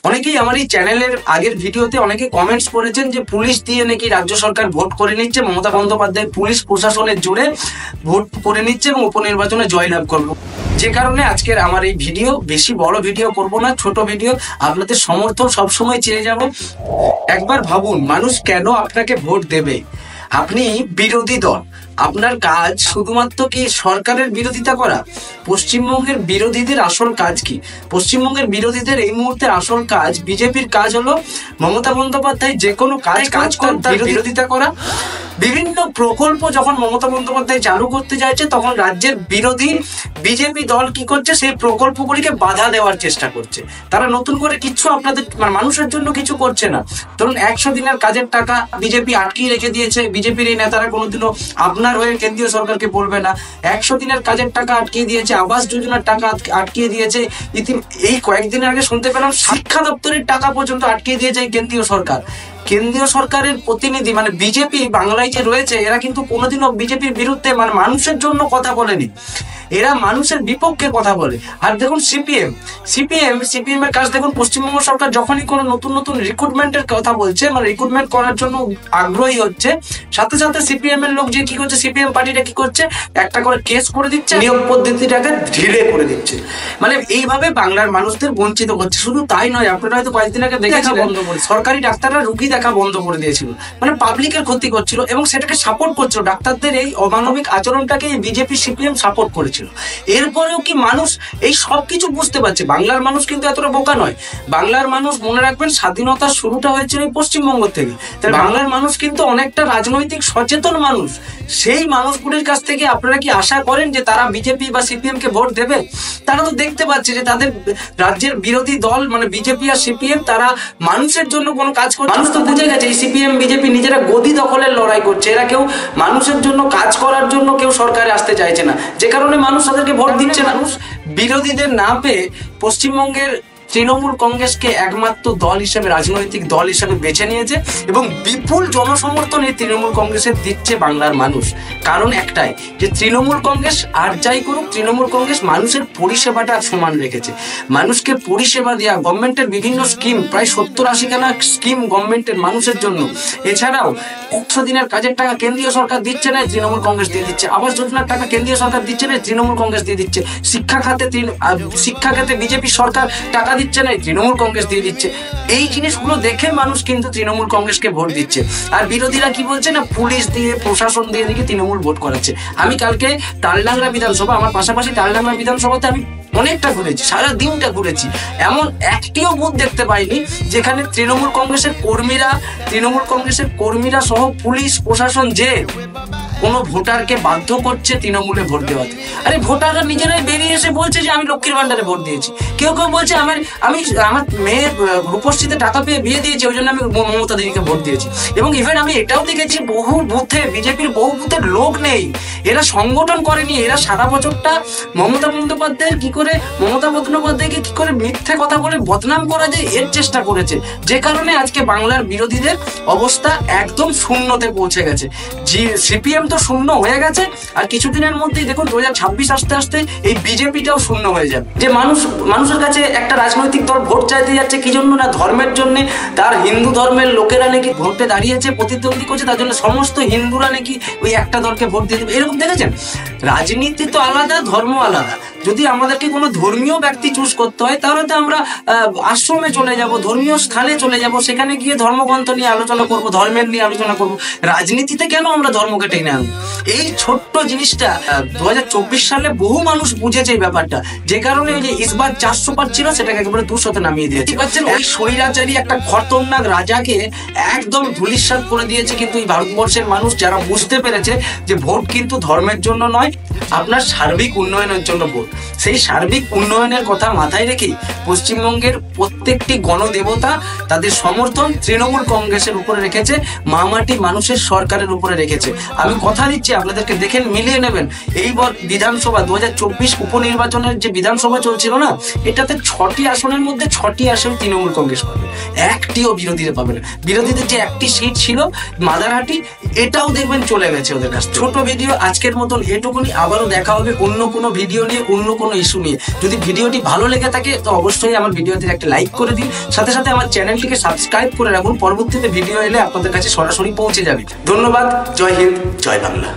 অনেকেই আমার এই চ্যানেলের আগের ভিডিওতে অনেকে কমেন্টস করেছেন যে পুলিশ দিয়ে নাকি রাজ্য সরকার ভোট করে নিচ্ছে, মমতা বন্দ্যোপাধ্যায় পুলিশ প্রশাসনের জুড়ে ভোট করে নিচ্ছে এবং উপনির্বাচনে জয়লাভ করবো। যে কারণে আজকের আমার এই ভিডিও, বেশি বড় ভিডিও করব না, ছোট ভিডিও, আপনাদের সমর্থন সবসময় চেয়ে যাব। একবার ভাবুন, মানুষ কেন আপনাকে ভোট দেবে? আপনি বিরোধী দল, আপনার কাজ শুধুমাত্র কি সরকারের বিরোধিতা করা? পশ্চিমবঙ্গের বিরোধীদের আসল কাজ কি? পশ্চিমবঙ্গের বিরোধীদের এই মুহূর্তে আসল কাজ, বিজেপির কাজ হলো মমতা বন্দ্যোপাধ্যায় যে কোনো কাজ করে তার বিরোধিতা করা। বিভিন্ন প্রকল্প যখন মমতা বন্দ্যোপাধ্যায় চালু করতে চাইছে, তখন রাজ্যের বিরোধী বিজেপি দল কি করছে? সেই প্রকল্পগুলিকে বাধা দেওয়ার চেষ্টা করছে। তারা নতুন করে কিছু আপনাদের মানুষের জন্য কিছু করছে না। ধরুন 100 দিনের কাজের টাকা বিজেপি আটকিয়ে রেখে দিয়েছে। বিজেপির এই নেতারা কোনোদিনও আপনার হয়ে কেন্দ্রীয় সরকারকে বলবে না। 100 দিনের কাজের টাকা আটকিয়ে দিয়েছে, আবাস যোজনার টাকা আটকিয়ে দিয়েছে। এই কয়েকদিন আগে শুনতে পেলাম শিক্ষা দপ্তরের টাকা পর্যন্ত আটকিয়ে দিয়েছে এই কেন্দ্রীয় সরকার। কেন্দ্রীয় সরকারের প্রতিনিধি বিজেপি বাংলায় যে রয়েছে, এরা কিন্তু কোনোদিনও বিজেপির বিরুদ্ধে মানুষের জন্য কথা বলেনি, এরা মানুষের বিপক্ষে কথা বলে। আর দেখুন সিপিএম এর কাজ দেখুন, পশ্চিমবঙ্গ সরকার যখনই কোনো নতুন রিক্রুটমেন্টের কথা বলছে, রিক্রুটমেন্ট করার জন্য আগ্রহী হচ্ছে, সাথে সাথে সিপিএম এর লোক যে কি করছে, সিপিএম পার্টিটা কি করছে, একটা করে কেস করে দিচ্ছে, নিয়োগ পদ্ধতিটাকে ঢিলে করে দিচ্ছে। এইভাবে বাংলার মানুষদের বঞ্চিত করছে। শুধু তাই নয়, আপনারা হয়তো কয়েকদিন আগে দেখেছিলেন সরকারি ডাক্তাররা রুগী দেখা বন্ধ করে দিয়েছিল, পাবলিকের ক্ষতি করছিল এবং সেটাকে সাপোর্ট করছিল। ডাক্তারদের এই অমানবিক আচরণটাকে বিজেপি সিপিএম সাপোর্ট করেছিল। এরপরেও কি মানুষ এই সব কিছু বুঝতে পারছে? বাংলার মানুষ কিন্তু এতটা বোকা নয়। বাংলার মানুষ, মনে রাখবেন, স্বাধীনতার শুরুটা হয়েছিল এই পশ্চিমবঙ্গ থেকে। তাই বাংলার মানুষ কিন্তু অনেকটা রাজনৈতিক সচেতন মানুষ। সেই মানুষগুলির কাছ থেকে আপনারা কি আশা করেন যে তারা বিজেপি বা সিপিএম কে ভোট দেবে? তারা তো দেখতে পাচ্ছে যে তাদের রাজ্যের বিরোধী দল বিজেপি আর সিপিএম, তারা মানুষের জন্য কোনো কাজ করছে। মানুষ তো বুঝে গেছে এই সিপিএম বিজেপি নিজেরা গদি দখলের লড়াই করছে। এরা কেউ মানুষের জন্য কাজ করার জন্য কেউ সরকারে আসতে চাইছে না, যে কারণে মানুষ তাদেরকে ভোট দিচ্ছে। মানুষ বিরোধীদের না পেয়ে পশ্চিমবঙ্গের তৃণমূল কংগ্রেসকে একমাত্র দল হিসেবে, রাজনৈতিক দল হিসেবে বেছে নিয়েছে এবং বিপুল জনসমর্থন এই তৃণমূল কংগ্রেসের দিচ্ছে বাংলার মানুষ। কারণ একটাই, যে তৃণমূল কংগ্রেস আর যাই করুক, তৃণমূল কংগ্রেস মানুষের পরিষেবাটা সমান রেখেছে। মানুষকে পরিষেবা দেওয়া, গভর্নমেন্টের বিভিন্ন স্কিম, প্রায় 70-80 খানা স্কিম গভর্নমেন্টের মানুষের জন্য। এছাড়াও 100 দিনের কাজের টাকা কেন্দ্রীয় সরকার দিচ্ছে না, তৃণমূল কংগ্রেস দিয়ে দিচ্ছে। আবাস যোজনার টাকা কেন্দ্রীয় সরকার দিচ্ছে না, তৃণমূল কংগ্রেস দিয়ে দিচ্ছে। শিক্ষা খাতে বিজেপি সরকার টাকা দিচ্ছে না, তৃণমূল কংগ্রেস দিয়ে দিচ্ছে। এই জিনিসগুলো দেখে মানুষ কিন্তু তৃণমূল কংগ্রেসকে ভোট দিচ্ছে। আর বিরোধীরা কি বলছে না, পুলিশ দিয়ে, প্রশাসন দিয়ে দিকে তৃণমূল ভোট করাচ্ছে। আমি কালকে তালডাংরা বিধানসভা, আমার পাশাপাশি তালডাংরা বিধানসভাতে আমি অনেকটা ঘুরেছি, সারা দিনটা ঘুরেছি। এমন একটিও বুথ দেখতে পাইনি যেখানে তৃণমূল কংগ্রেসের কর্মীরা সহ পুলিশ প্রশাসন যে কোনো ভোটারকে বাধ্য করছে তৃণমূলে ভোট দেওয়াতে। আরে ভোটাররা নিজেরাই বেরিয়ে এসে বলছে যে আমি লক্ষ্মীর ভান্ডারে ভোট দিয়েছি। কেউ বলছে আমার মেয়ের রূপশ্রীতে টাকা পেয়ে বিয়ে দিয়েছি, ওই জন্য আমি মমতা দিদিকে ভোট দিয়েছি। এবং ইভেন আমি এটাও দেখেছি, বহু বুথে বিজেপির বহু বুথের লোক নেই, এরা সংগঠন করেনি। এরা সারা বছরটা মমতা বন্দ্যোপাধ্যায়কে কি করে মিথ্যে কথা বলে বদনাম করা যায়, এর চেষ্টা করেছে। যে কারণে আজকে বাংলার বিরোধীদের অবস্থা একদম শূন্যতে পৌঁছে গেছে। সিপিএম তো শূন্য হয়ে গেছে, আর কিছুদিনের মধ্যেই দেখুন 2026 আসতে আসতে এই বিজেপিটাও শূন্য হয়ে যাবে। যে মানুষের কাছে একটা রাজনৈতিক দল ভোট চাইতে যাচ্ছে, কি জন্য না, ধর্মের জন্য। তার হিন্দু ধর্মের লোকেরা নাকি ভোটে দাঁড়িয়েছে, প্রতিদ্বন্দ্বী করছে, তার জন্য সমস্ত হিন্দুরা নাকি ওই একটা দলকে ভোট দিয়ে দেবে। এরকম দেখেছেন? রাজনীতি তো আলাদা, ধর্ম আলাদা। যদি আমাদেরকে কোনো ধর্মীয় ব্যক্তি চুজ করতে হয়, তাহলে তো আমরা আশ্রমে চলে যাব, ধর্মীয় স্থানে চলে যাব, সেখানে গিয়ে ধর্মগ্রন্থ নিয়ে আলোচনা করব, ধর্মের নিয়ে আলোচনা করব। রাজনীতিতে কেন আমরা ধর্মকে টেনে আনবো? এই ছোট্ট জিনিসটা 2024 সালে বহু মানুষ বুঝেছে এই ব্যাপারটা। যে কারণে ওই যে ইসবার 400 পার ছিল, সেটাকে একেবারে 200-তে নামিয়ে দিয়েছে। ওই স্বৈরাচারী একটা খতরনাক রাজাকে একদম ধূলিসাৎ করে দিয়েছে। কিন্তু এই ভারতবর্ষের মানুষ যারা বুঝতে পেরেছে যে ভোট কিন্তু ধর্মের জন্য নয়, আপনার সার্বিক উন্নয়নের জন্য ভোট। সেই সার্বিক উন্নয়নের কথা মাথায় রেখে পশ্চিমবঙ্গের প্রত্যেকটি গণদেবতা তাদের সমর্থন তৃণমূল কংগ্রেসের উপরে রেখেছে, মামাটি মানুষের সরকারের উপরে রেখেছে। আমি কথা দিচ্ছি, আপনাদেরকে দেখেন, মিলিয়ে নেবেন। এইবার বিধানসভা 2024 উপনির্বাচনের যে বিধানসভা চলছিল না, এটাতে 6টি আসনের মধ্যে 6টি আসন তৃণমূল কংগ্রেস পাবে, একটিও বিরোধীরা পাবে না। বিরোধীদের যে একটি সিট ছিল মাদারহাটি, এটাও দেখবেন চলে গেছে ওদের কাছে। ছোট ভিডিও আজকের মতন এটুকুনি। আবারও দেখা হবে অন্য কোনো ভিডিও নিয়ে, অন্য কোনো ইস্যু নিয়ে। যদি ভিডিওটি ভালো লেগে থাকে তো অবশ্যই আমার ভিডিওতে একটা লাইক করে দিন, সাথে সাথে আমার চ্যানেলটিকে সাবস্ক্রাইব করে রাখুন। পরবর্তীতে ভিডিও এলে আপনাদের কাছে সরাসরি পৌঁছে যাবে। ধন্যবাদ। জয় হিন্দ, জয় বাংলা।